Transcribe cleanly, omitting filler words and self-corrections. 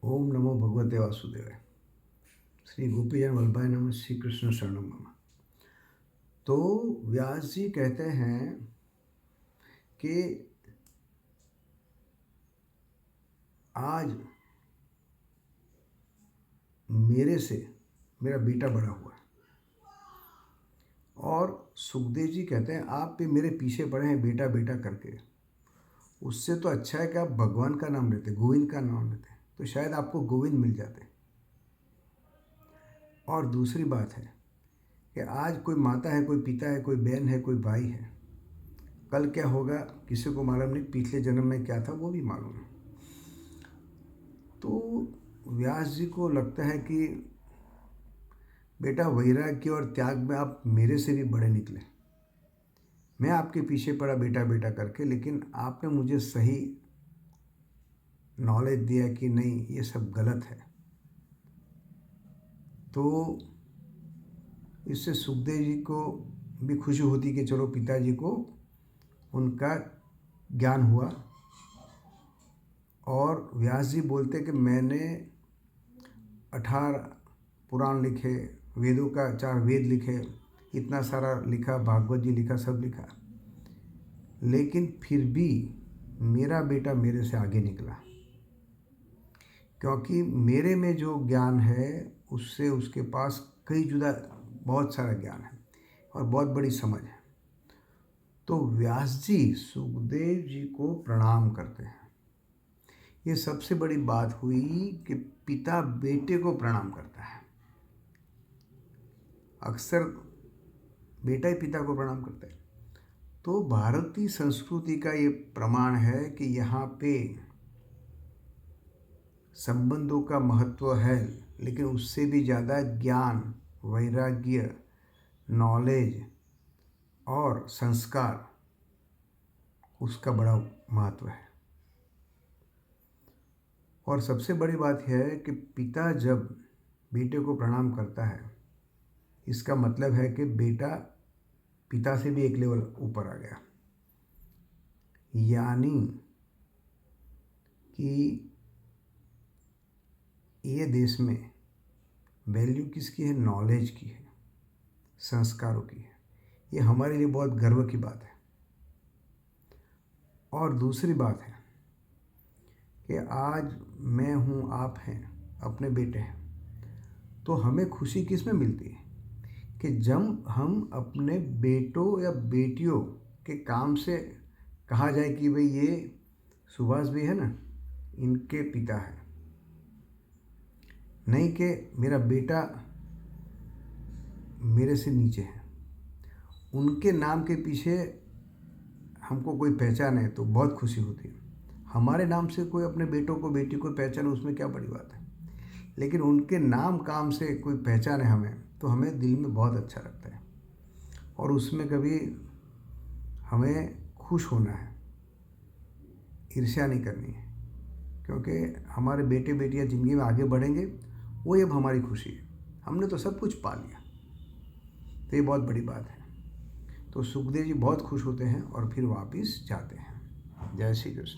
ओम नमो भगवते वासुदेवाय। श्री गोपीजन वल्लभाय नमः। श्री कृष्ण शरणम मम। तो व्यास जी कहते हैं कि आज मेरे से मेरा बेटा बड़ा हुआ है, और सुखदेव जी कहते हैं आप भी मेरे पीछे पड़े हैं बेटा बेटा करके। उससे तो अच्छा है कि आप भगवान का नाम लेते, गोविंद का नाम लेते, तो शायद आपको गोविंद मिल जाते। और दूसरी बात है कि आज कोई माता है, कोई पिता है, कोई बहन है, कोई भाई है, कल क्या होगा किसी को मालूम नहीं, पिछले जन्म में क्या था वो भी मालूम नहीं। तो व्यास जी को लगता है कि बेटा वैराग्य और त्याग में आप मेरे से भी बड़े निकले। मैं आपके पीछे पड़ा बेटा बेटा करके, लेकिन आपने मुझे सही नॉलेज दिया कि नहीं ये सब गलत है। तो इससे सुखदेव जी को भी खुशी होती कि चलो पिताजी को उनका ज्ञान हुआ। और व्यास जी बोलते कि मैंने 18 पुराण लिखे, वेदों का 4 वेद लिखे, इतना सारा लिखा, भागवत जी लिखा, सब लिखा, लेकिन फिर भी मेरा बेटा मेरे से आगे निकला, क्योंकि मेरे में जो ज्ञान है उससे उसके पास कई जुदा बहुत सारा ज्ञान है और बहुत बड़ी समझ है। तो व्यास जी सुखदेव जी को प्रणाम करते हैं। ये सबसे बड़ी बात हुई कि पिता बेटे को प्रणाम करता है। अक्सर बेटा ही पिता को प्रणाम करता है। तो भारतीय संस्कृति का ये प्रमाण है कि यहाँ पे संबंधों का महत्व है, लेकिन उससे भी ज़्यादा ज्ञान, वैराग्य, नॉलेज और संस्कार, उसका बड़ा महत्व है। और सबसे बड़ी बात यह है कि पिता जब बेटे को प्रणाम करता है, इसका मतलब है कि बेटा पिता से भी एक लेवल ऊपर आ गया। यानी कि ये देश में वैल्यू किसकी है? नॉलेज की है, संस्कारों की है। ये हमारे लिए बहुत गर्व की बात है। और दूसरी बात है कि आज मैं हूँ, आप हैं, अपने बेटे हैं, तो हमें खुशी किस में मिलती है कि जब हम अपने बेटों या बेटियों के काम से कहा जाए कि भाई ये सुभाष भी है ना, इनके पिता है, नहीं कि मेरा बेटा मेरे से नीचे है। उनके नाम के पीछे हमको कोई पहचान है तो बहुत खुशी होती है। हमारे नाम से कोई अपने बेटों को, बेटी को पहचाने, उसमें क्या बड़ी बात है। लेकिन उनके नाम काम से कोई पहचाने हमें, तो हमें दिल में बहुत अच्छा लगता है। और उसमें कभी हमें खुश होना है, ईर्ष्या नहीं करनी है, क्योंकि हमारे बेटे बेटियां ज़िंदगी में आगे बढ़ेंगे, वो अब हमारी खुशी है। हमने तो सब कुछ पा लिया, तो ये बहुत बड़ी बात है। तो सुखदेव जी बहुत खुश होते हैं और फिर वापस जाते हैं। जय श्री कृष्ण।